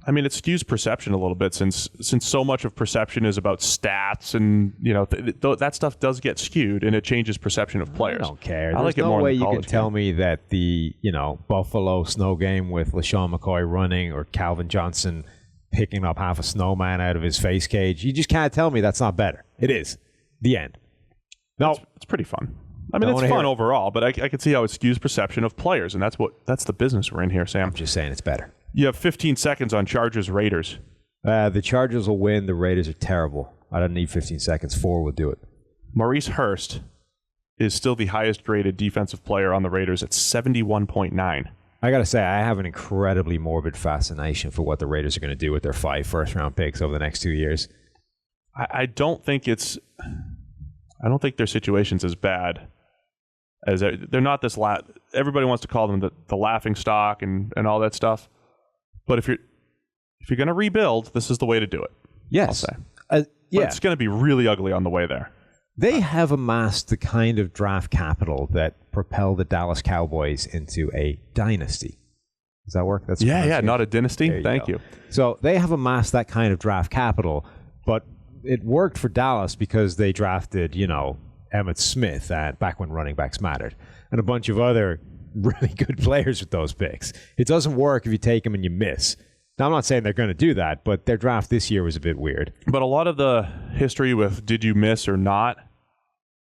I mean, it skews perception a little bit since so much of perception is about stats, and that stuff does get skewed, and it changes perception of players. I don't care. I like it more. There's no way you can tell me that the Buffalo snow game with LaShawn McCoy running or Calvin Johnson picking up half a snowman out of his face cage. You just can't tell me that's not better. It is. The end. No, it's pretty fun. I mean, it's fun overall, but I can see how it skews perception of players, and that's the business we're in here, Sam. I'm just saying it's better. You have 15 seconds on Chargers Raiders. The Chargers will win. The Raiders are terrible. I don't need 15 seconds. 4 will do it. Maurice Hurst is still the highest graded defensive player on the Raiders at 71.9. I got to say, I have an incredibly morbid fascination for what the Raiders are going to do with their 5 first-round picks over the next 2 years. I don't think their situation's as bad as they're not this. Everybody wants to call them the laughing stock and all that stuff. But if you're going to rebuild, this is the way to do it. Yes, I'll say. But it's going to be really ugly on the way there. They have amassed the kind of draft capital that propelled the Dallas Cowboys into a dynasty. Does that work? That's not a dynasty. Thank you. So they have amassed that kind of draft capital, but it worked for Dallas because they drafted, Emmitt Smith back when running backs mattered, and a bunch of other really good players with those picks. It doesn't work if you take them and you miss. Now, I'm not saying they're going to do that, but their draft this year was a bit weird. But a lot of the history with did you miss or not,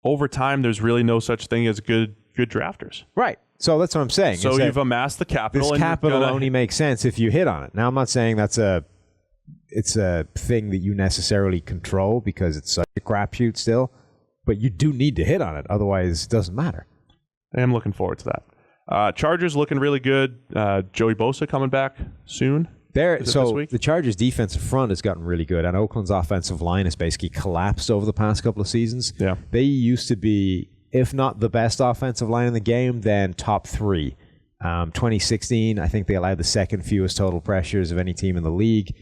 over time, there's really no such thing as good drafters. Right. So that's what I'm saying. So you've amassed the capital. This capital only makes sense if you hit on it. Now, I'm not saying it's a thing that you necessarily control because it's such a crapshoot still, but you do need to hit on it. Otherwise, it doesn't matter. I'm looking forward to that. Chargers looking really good. Joey Bosa coming back soon. So the Chargers' defensive front has gotten really good, and Oakland's offensive line has basically collapsed over the past couple of seasons. Yeah. They used to be, if not the best offensive line in the game, then top 3. 2016, I think they allowed the second fewest total pressures of any team in the league.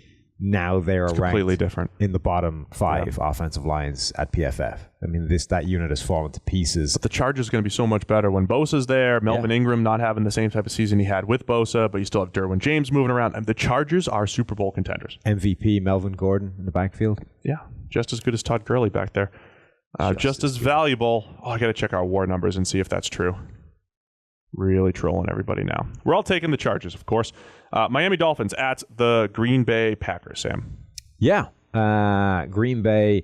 Now they're completely different in the bottom 5 offensive lines at PFF. I mean, that unit has fallen to pieces. But the Chargers are going to be so much better when Bosa's there. Melvin Ingram not having the same type of season he had with Bosa, but you still have Derwin James moving around. And the Chargers are Super Bowl contenders. MVP Melvin Gordon in the backfield. Yeah, just as good as Todd Gurley back there. Just as valuable. Oh, I got to check our WAR numbers and see if that's true. Really trolling everybody now. We're all taking the Chargers, of course. Miami Dolphins at the Green Bay Packers, Sam. Yeah. Green Bay.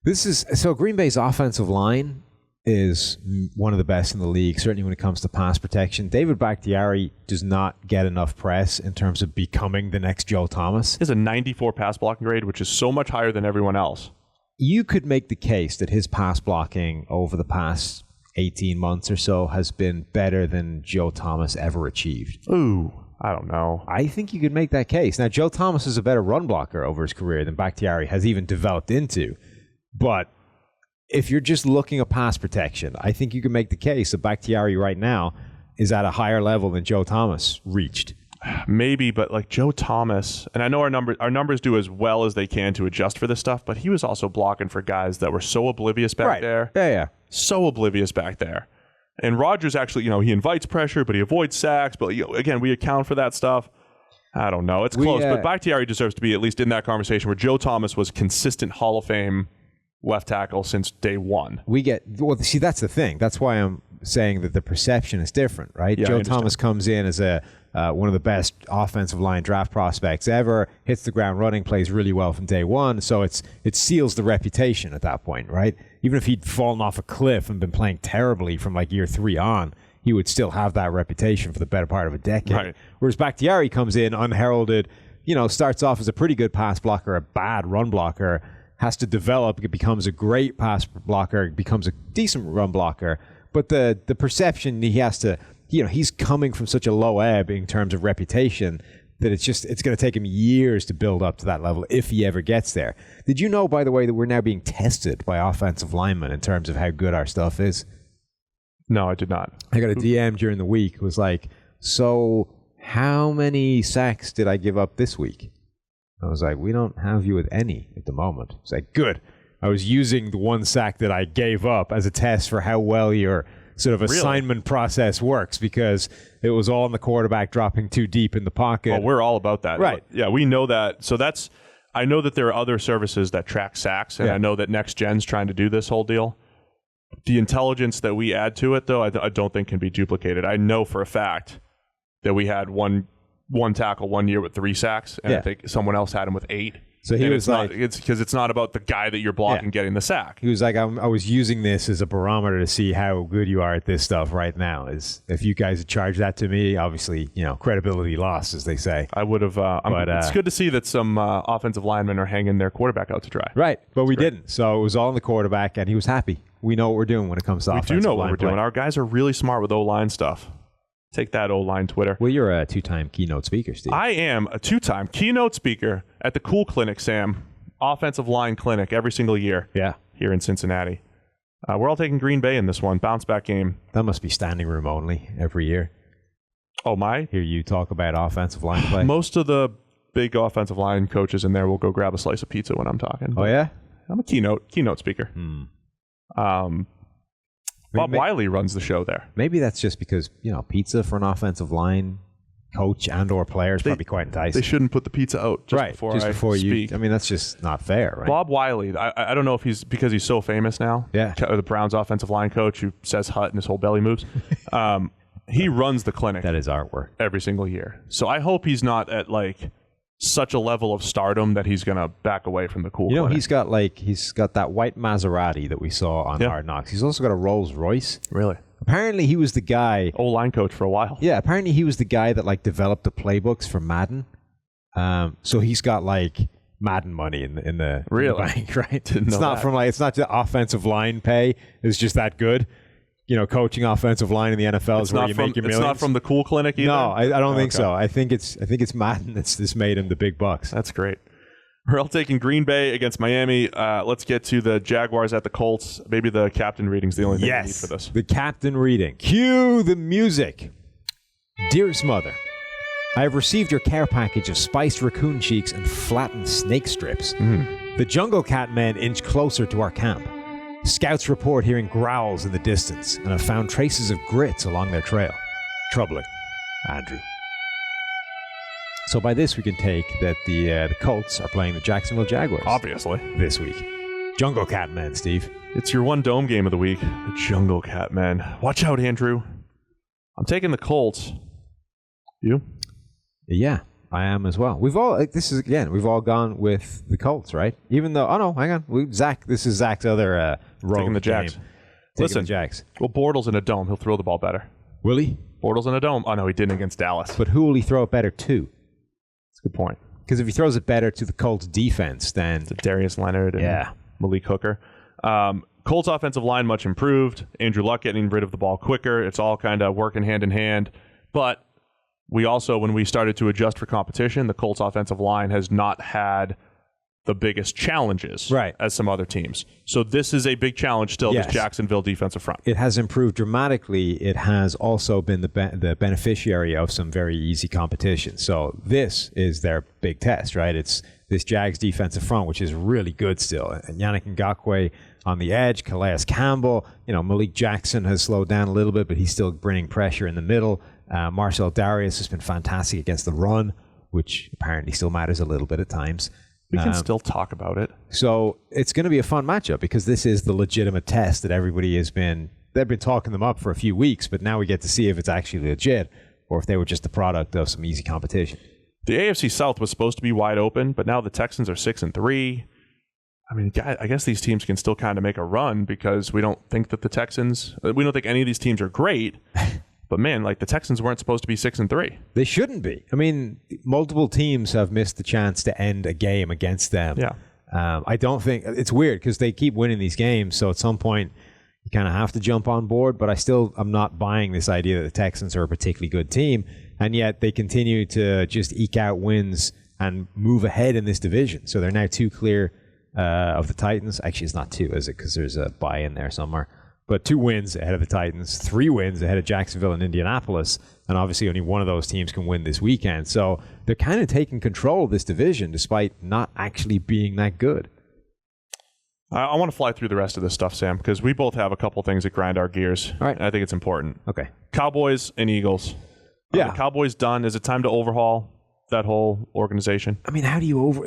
Green Bay's offensive line is one of the best in the league, certainly when it comes to pass protection. David Bakhtiari does not get enough press in terms of becoming the next Joe Thomas. He has a 94 pass blocking grade, which is so much higher than everyone else. You could make the case that his pass blocking over the past 18 months or so has been better than Joe Thomas ever achieved. Ooh, I don't know. I think you could make that case. Now, Joe Thomas is a better run blocker over his career than Bakhtiari has even developed into. But if you're just looking at pass protection, I think you can make the case that Bakhtiari right now is at a higher level than Joe Thomas reached. Maybe, but like Joe Thomas, and I know our numbers do as well as they can to adjust for this stuff, but he was also blocking for guys that were so oblivious back there. Yeah. So oblivious back there. And Rodgers actually, he invites pressure, but he avoids sacks. But again, we account for that stuff. I don't know. It's close, but Bakhtiari deserves to be at least in that conversation where Joe Thomas was consistent Hall of Fame left tackle since day one. See, that's the thing. That's why I'm saying that the perception is different, right? Yeah, Joe Thomas comes in as one of the best offensive line draft prospects ever, hits the ground running, plays really well from day one, so it seals the reputation at that point, right? Even if he'd fallen off a cliff and been playing terribly from like year 3 on, he would still have that reputation for the better part of a decade. Right. Whereas Bakhtiari comes in unheralded, starts off as a pretty good pass blocker, a bad run blocker, has to develop, it becomes a great pass blocker, becomes a decent run blocker, but the perception he has to, he's coming from such a low ebb in terms of reputation that it's going to take him years to build up to that level if he ever gets there. Did you know, by the way, that we're now being tested by offensive linemen in terms of how good our stuff is? No, I did not. I got a DM during the week. It was like, so how many sacks did I give up this week? I was like, we don't have you with any at the moment. It's like, good. I was using the one sack that I gave up as a test for how well your sort of assignment process works, because it was all on the quarterback dropping too deep in the pocket. Well, we're all about that. Right. Yeah, we know that. So I know that there are other services that track sacks, and I know that Next Gen's trying to do this whole deal. The intelligence that we add to it, though, I don't think can be duplicated. I know for a fact that we had one tackle 1 year with 3 sacks, and I think someone else had him with 8. So he was like, it's because it's not about the guy that you're blocking getting the sack. He was like, I was using this as a barometer to see how good you are at this stuff right now. Is if you guys had charged that to me, obviously, credibility lost, as they say. I would have. It's good to see that some offensive linemen are hanging their quarterback out to dry. Right, but we didn't. So it was all on the quarterback, and he was happy. We know what we're doing when it comes to offensive line. We do know what we're play. doing. Our guys are really smart with O-line stuff. Take that, O-line Twitter. Well, you're a 2-time keynote speaker, Steve. I am a 2-time keynote speaker at the Cool Clinic, Sam. Offensive line clinic every single year. Yeah. Here in Cincinnati. We're all taking Green Bay in this one. Bounce back game. That must be standing room only every year. Oh, my? Hear you talk about offensive line play. Most of the big offensive line coaches in there will go grab a slice of pizza when I'm talking. Oh, yeah? I'm a keynote speaker. Bob Wiley runs the show there. Maybe that's just because, pizza for an offensive line coach and or player is probably quite enticing. They shouldn't put the pizza out just before I speak. I mean, that's just not fair, right? Bob Wiley, I don't know if he's because he's so famous now. Yeah. The Browns offensive line coach who says hut and his whole belly moves. He runs the clinic. That is artwork. Every single year. So I hope he's not at like such a level of stardom that he's going to back away from the cool clinic. He's got that white Maserati that we saw on Hard Knocks. He's also got a Rolls Royce. Really? Apparently he was the guy. O-line coach for a while. Yeah, apparently he was the guy that like developed the playbooks for Madden. So he's got like Madden money in the bank, right? It's not the offensive line pay. It's just that good. Coaching offensive line in the NFL is where you make your millions. It's not from the cool clinic either? No, I don't think so. I think it's Madden that's made him the big bucks. That's great. We're all taking Green Bay against Miami. Let's get to the Jaguars at the Colts. Maybe the captain reading's the only thing we need for this. The captain reading. Cue the music. Dearest Mother, I have received your care package of spiced raccoon cheeks and flattened snake strips. The jungle cat men inch closer to our camp. Scouts report hearing growls in the distance and have found traces of grits along their trail. Troubling. Andrew. So by this we can take that the Colts are playing the Jacksonville Jaguars. Obviously. This week. Jungle cat men, Steve. It's your one dome game of the week. The Jungle cat men. Watch out, Andrew. I'm taking the Colts. You? Yeah. I am as well. We've all gone with the Colts, right? Even though, hang on. This is Zach's other rogue taking the Jags. Listen, the Jags. Well, Bortles in a dome, he'll throw the ball better. Will he? Bortles in a dome. Oh, no, he didn't against Dallas. But who will he throw it better to? That's a good point. Because if he throws it better to the Colts defense, then... To Darius Leonard and Malik Hooker. Colts offensive line much improved. Andrew Luck getting rid of the ball quicker. It's all kind of working hand in hand. But... we also, when we started to adjust for competition, the Colts offensive line has not had the biggest challenges as some other teams. So this is a big challenge still, this Jacksonville defensive front. It has improved dramatically. It has also been the beneficiary of some very easy competition. So this is their big test, right? It's this Jags defensive front, which is really good still. And Yannick Ngakoue on the edge, Calais Campbell, Malik Jackson has slowed down a little bit, but he's still bringing pressure in the middle. Marcel Darius has been fantastic against the run, which apparently still matters a little bit at times. We can still talk about it. So it's going to be a fun matchup because this is the legitimate test that everybody they've been talking them up for a few weeks, but now we get to see if it's actually legit or if they were just the product of some easy competition. The AFC South was supposed to be wide open, but now the Texans are 6-3. I mean, I guess these teams can still kind of make a run because we don't think any of these teams are great. But man, like the Texans weren't supposed to be 6-3. They shouldn't be. I mean, multiple teams have missed the chance to end a game against them. Yeah. I don't think it's weird because they keep winning these games. So at some point, you kind of have to jump on board. But I'm not buying this idea that the Texans are a particularly good team, and yet they continue to just eke out wins and move ahead in this division. So they're now 2 clear of the Titans. Actually, it's not 2, is it? Because there's a bye in there somewhere. But 2 wins ahead of the Titans, 3 wins ahead of Jacksonville and Indianapolis, and obviously only one of those teams can win this weekend. So they're kind of taking control of this division despite not actually being that good. I want to fly through the rest of this stuff, Sam, because we both have a couple things that grind our gears. All right. I think it's important. Okay. Cowboys and Eagles. Yeah. The Cowboys done. Is it time to overhaul that whole organization? I mean, how do you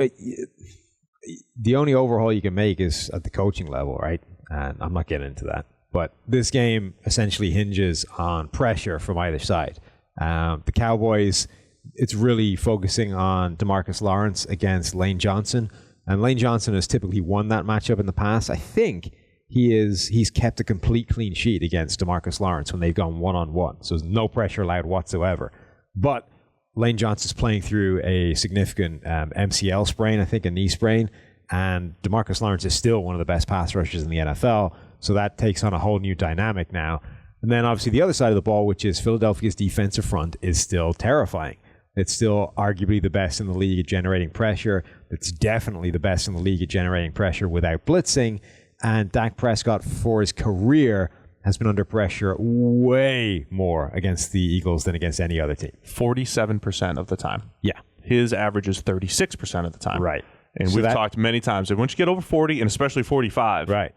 the only overhaul you can make is at the coaching level, right? And I'm not getting into that. But this game essentially hinges on pressure from either side. The Cowboys, it's really focusing on DeMarcus Lawrence against Lane Johnson. And Lane Johnson has typically won that matchup in the past. I think he's kept a complete clean sheet against DeMarcus Lawrence when they've gone one-on-one. So there's no pressure allowed whatsoever. But Lane Johnson's playing through a significant MCL sprain, I think a knee sprain. And DeMarcus Lawrence is still one of the best pass rushers in the NFL. So that takes on a whole new dynamic now. And then obviously the other side of the ball, which is Philadelphia's defensive front, is still terrifying. It's still arguably the best in the league at generating pressure. It's definitely the best in the league at generating pressure without blitzing. And Dak Prescott, for his career, has been under pressure way more against the Eagles than against any other team. 47% of the time. Yeah. His average is 36% of the time. Right. And we've talked many times that once you get over 40, and especially 45, right,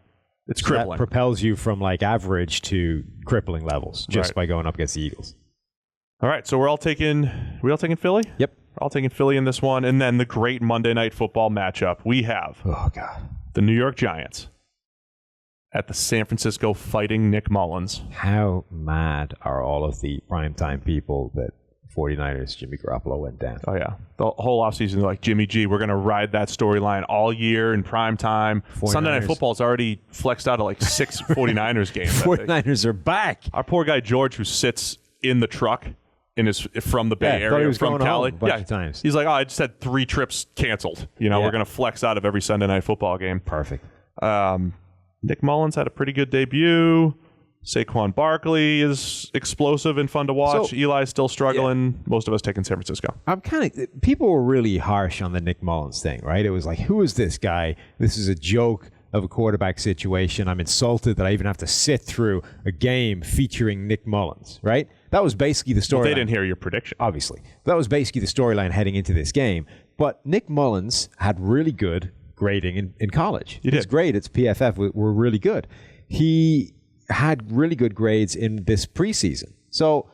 it's crippling. That propels you from like average to crippling levels just by going up against the Eagles. All right, so we all taking Philly? Yep. We're all taking Philly in this one. And then the great Monday Night Football matchup we have. Oh, God. The New York Giants at the San Francisco Fighting Nick Mullins. How mad are all of the primetime people that 49ers Jimmy Garoppolo went down? Oh, yeah. The whole offseason, they're like, Jimmy G, we're going to ride that storyline all year in prime time. 49ers. Sunday Night Football's already flexed out of like 6 49ers games. 49ers are back. Our poor guy George, who sits in the truck from the Bay Area, he was from going Cali. Home a bunch of times. He's like, I just had 3 trips canceled. We're going to flex out of every Sunday Night Football game. Perfect. Nick Mullins had a pretty good debut. Saquon Barkley is explosive and fun to watch. Eli's still struggling. Yeah. Most of us taking San Francisco. People were really harsh on the Nick Mullins thing, right? It was like, who is this guy? This is a joke of a quarterback situation. I'm insulted that I even have to sit through a game featuring Nick Mullins, right? That was basically the storyline. Well, they didn't hear your prediction. Obviously. That was basically the storyline heading into this game. But Nick Mullins had really good grading in college. His grades at PFF were really good. He had really good grades in this preseason. So,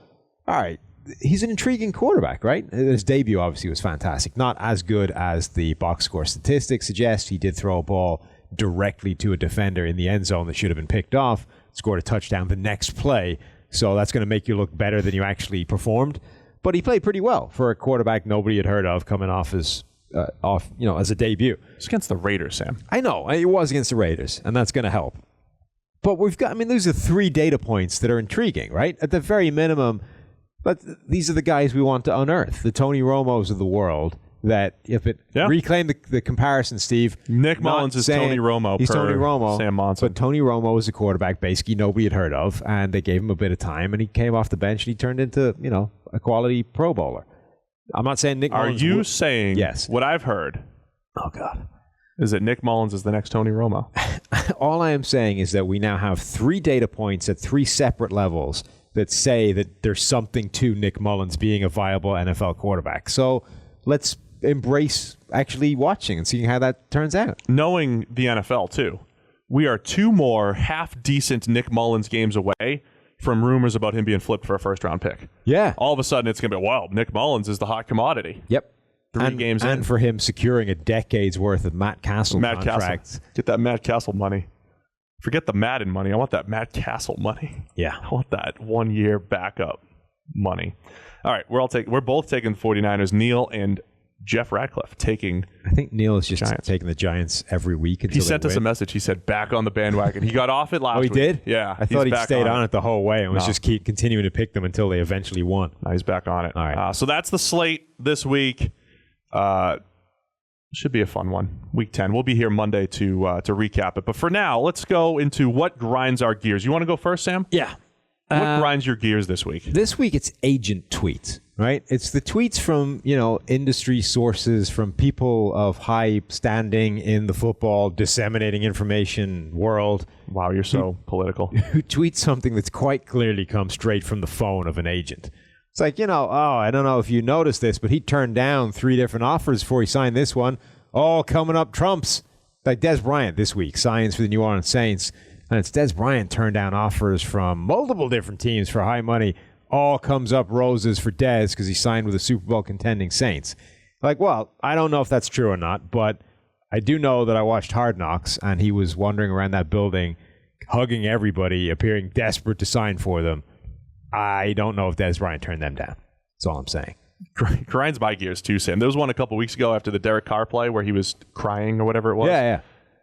all right, he's an intriguing quarterback, right? His debut obviously was fantastic. Not as good as the box score statistics suggest. He did throw a ball directly to a defender in the end zone that should have been picked off, scored a touchdown the next play. So that's going to make you look better than you actually performed. But he played pretty well for a quarterback nobody had heard of coming off as a debut. It's against the Raiders, Sam. I know. It was against the Raiders, and that's going to help. But those are 3 data points that are intriguing, right? At the very minimum, but these are the guys we want to unearth, the Tony Romos of the world, that reclaim the comparison, Steve. Nick Mullins is Tony Romo. He's Tony Romo. Sam Monson. But Tony Romo is a quarterback basically nobody had heard of, and they gave him a bit of time, and he came off the bench, and he turned into, a quality Pro Bowler. I'm not saying Nick Mullins... Are you saying yes. What I've heard... Oh, God. Is that Nick Mullins is the next Tony Romo? All I am saying is that we now have 3 data points at 3 separate levels that say that there's something to Nick Mullins being a viable NFL quarterback. So let's embrace actually watching and seeing how that turns out. Knowing the NFL, too. We are 2 more half-decent Nick Mullins games away from rumors about him being flipped for a first-round pick. Yeah. All of a sudden, it's going to be, wow, Nick Mullins is the hot commodity. Yep. 3 games in. And for him securing a decade's worth of Matt Castle contracts. Get that Matt Castle money. Forget the Madden money. I want that Matt Castle money. Yeah. I want that 1-year backup money. All right, we're both taking the 49ers. Neil and Jeff Ratcliffe taking I think Neil is just taking the Giants every week until he sent us a message. He said back on the bandwagon. He got off it last week. Oh, he did? Yeah. I thought he stayed on it the whole way and was just continuing to pick them until they eventually won. No, he's back on it. All right. So that's the slate this week. Should be a fun one. Week 10. We'll be here Monday to recap it. But for now, let's go into what grinds our gears. You want to go first, Sam? Yeah. What grinds your gears this week? This week, it's agent tweets, right? It's the tweets from, industry sources, from people of high standing in the football disseminating information world. Wow, you're so political. Who tweet something that's quite clearly come straight from the phone of an agent. It's like, I don't know if you noticed this, but he turned down 3 different offers before he signed this one. All coming up trumps. Like Des Bryant this week signs for the New Orleans Saints. And it's Des Bryant turned down offers from multiple different teams for high money. All comes up roses for Des because he signed with the Super Bowl contending Saints. Like, well, I don't know if that's true or not, but I do know that I watched Hard Knocks, and he was wandering around that building, hugging everybody, appearing desperate to sign for them. I don't know if Des Bryant turned them down. That's all I'm saying. Grinds my gears too, Sam. There was one a couple weeks ago after the Derek Carr play where he was crying or whatever it was. Yeah.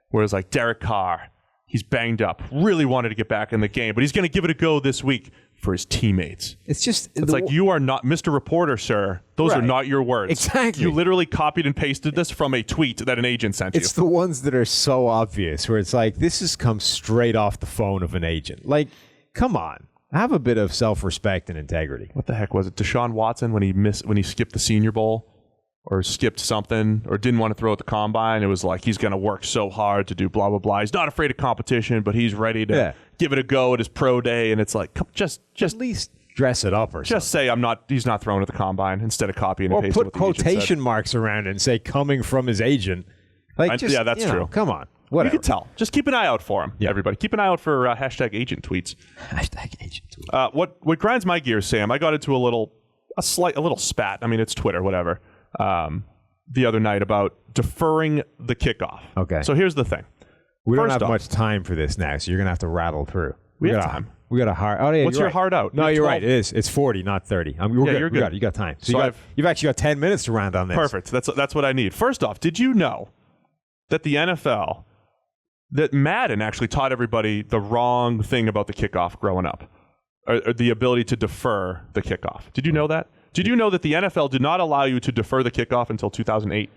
Where it was like, Derek Carr, he's banged up, really wanted to get back in the game, but he's going to give it a go this week for his teammates. It's like, you are not, Mr. Reporter, sir. Those are not your words. Exactly. You literally copied and pasted this from a tweet that an agent sent you. It's the ones that are so obvious where it's like, this has come straight off the phone of an agent. Like, come on. Have a bit of self-respect and integrity. What the heck was it? Deshaun Watson when he skipped the Senior Bowl or skipped something or didn't want to throw at the combine. It was like he's going to work so hard to do blah, blah, blah. He's not afraid of competition, but he's ready to give it a go at his pro day. And it's like, just at least dress it up or just something. Say he's not throwing at the combine instead of copying and or pasting put quotation marks around it and say coming from his agent. Like, yeah, that's true. Come on. Whatever. You can tell. Just keep an eye out for him, everybody. Keep an eye out for hashtag agent tweets. Hashtag agent tweets. What grinds my gears, Sam, I got into a little spat. I mean, it's Twitter, whatever. The other night about deferring the kickoff. Okay. So here's the thing. We don't First have off, much time for this now, so you're going to have to rattle through. We have time. We got a hard. Oh, yeah, What's your hard out? No, You have you're 12? right. It is. It's 40, not 30. You're good. You got time. So So you've actually got 10 minutes to round on this. Perfect. That's what I need. First off, did you know that the NFL, that Madden actually taught everybody the wrong thing about the kickoff growing up, or the ability to defer the kickoff? Did you know that? Did you know that the NFL did not allow you to defer the kickoff until 2008?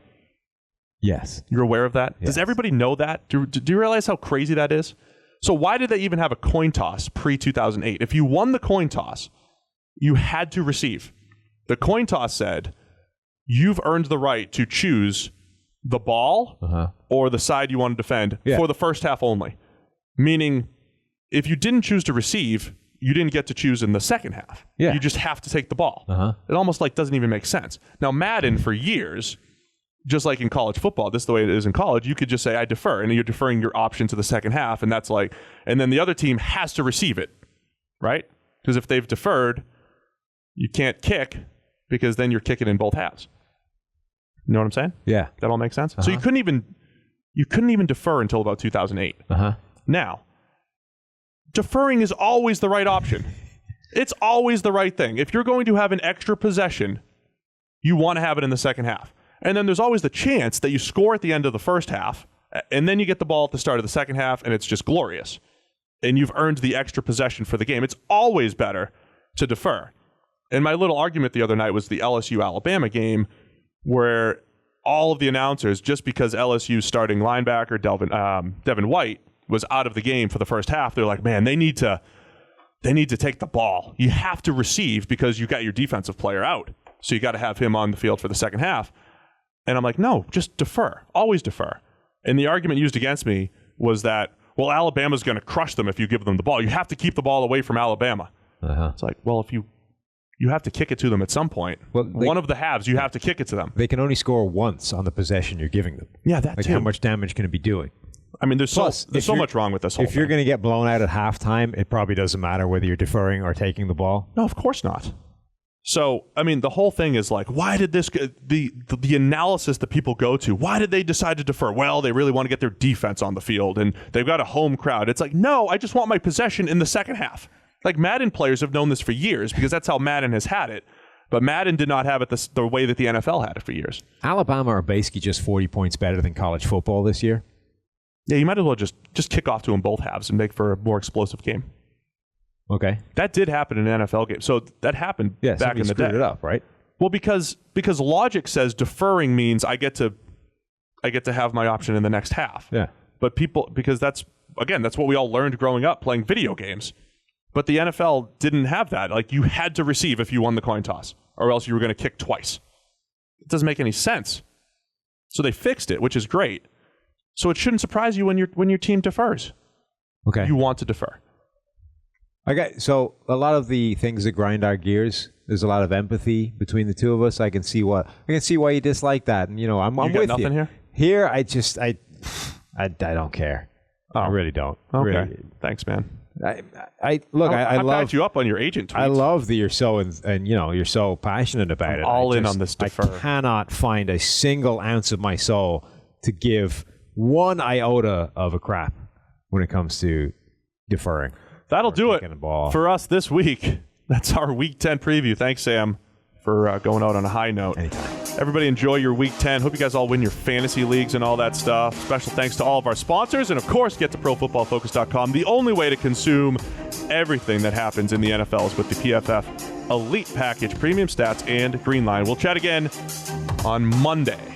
Yes. You're aware of that? Yes. Does everybody know that? Do you realize how crazy that is? So why did they even have a coin toss pre-2008? If you won the coin toss, you had to receive. The coin toss said, you've earned the right to choose the ball or the side you want to defend for the first half only. Meaning, if you didn't choose to receive, you didn't get to choose in the second half. Yeah. You just have to take the ball. It almost like doesn't even make sense. Now, Madden, for years, just like in college football, this is the way it is in college, you could just say, I defer, and you're deferring your option to the second half, and that's like, and then the other team has to receive it, right? Because if they've deferred, you can't kick, because then you're kicking in both halves. You know what I'm saying? Yeah. That all makes sense? So you couldn't even defer until about 2008. Now, deferring is always the right option. It's always the right thing. If you're going to have an extra possession, you want to have it in the second half. And then there's always the chance that you score at the end of the first half, and then you get the ball at the start of the second half, and it's just glorious. And you've earned the extra possession for the game. It's always better to defer. And my little argument the other night was the LSU-Alabama game, where all of the announcers, just because LSU's starting linebacker, Devin White, was out of the game for the first half, they're like, man, they need to take the ball. You have to receive because you got your defensive player out. So you got to have him on the field for the second half. And I'm like, no, just defer. Always defer. And the argument used against me was that, well, Alabama's going to crush them if you give them the ball. You have to keep the ball away from Alabama. It's like, well, if you have to kick it to them at some point. Well, one of the halves, you have to kick it to them. They can only score once on the possession you're giving them. Yeah, that too. How much damage can it be doing? I mean, there's so much wrong with this whole thing. If you're going to get blown out at halftime, it probably doesn't matter whether you're deferring or taking the ball. No, of course not. So, I mean, the whole thing is like, why did this, the analysis that people go to, why did they decide to defer? Well, they really want to get their defense on the field, and they've got a home crowd. It's like, no, I just want my possession in the second half. Like, Madden players have known this for years because that's how Madden has had it. But Madden did not have it the way that the NFL had it for years. Alabama are basically just 40 points better than college football this year. Yeah, you might as well just kick off to them both halves and make for a more explosive game. Okay. That did happen in an NFL game. So that happened back in the day. It up, right? Well, because logic says deferring means I get to have my option in the next half. Yeah. But because that's what we all learned growing up playing video games. But the NFL didn't have that. Like, you had to receive if you won the coin toss, or else you were going to kick twice. It doesn't make any sense. So they fixed it, which is great. So it shouldn't surprise you when your team defers. Okay. You want to defer. Okay, so a lot of the things that grind our gears, there's a lot of empathy between the two of us. I can see why you dislike that, and I'm with you. You got nothing here? Here, I don't care. Oh. I really don't. Okay. Really. Thanks, man. I love backed you up on your agent tweets. I love that you're so you're so passionate about it. All in on this defer. I cannot find a single ounce of my soul to give one iota of a crap when it comes to deferring. That'll do it for us this week. That's our Week 10 preview. Thanks, Sam, for going out on a high note. Anytime. Everybody enjoy your Week 10. Hope you guys all win your fantasy leagues and all that stuff. Special thanks to all of our sponsors. And, of course, get to ProFootballFocus.com. The only way to consume everything that happens in the NFL is with the PFF Elite Package, Premium Stats, and Green Line. We'll chat again on Monday.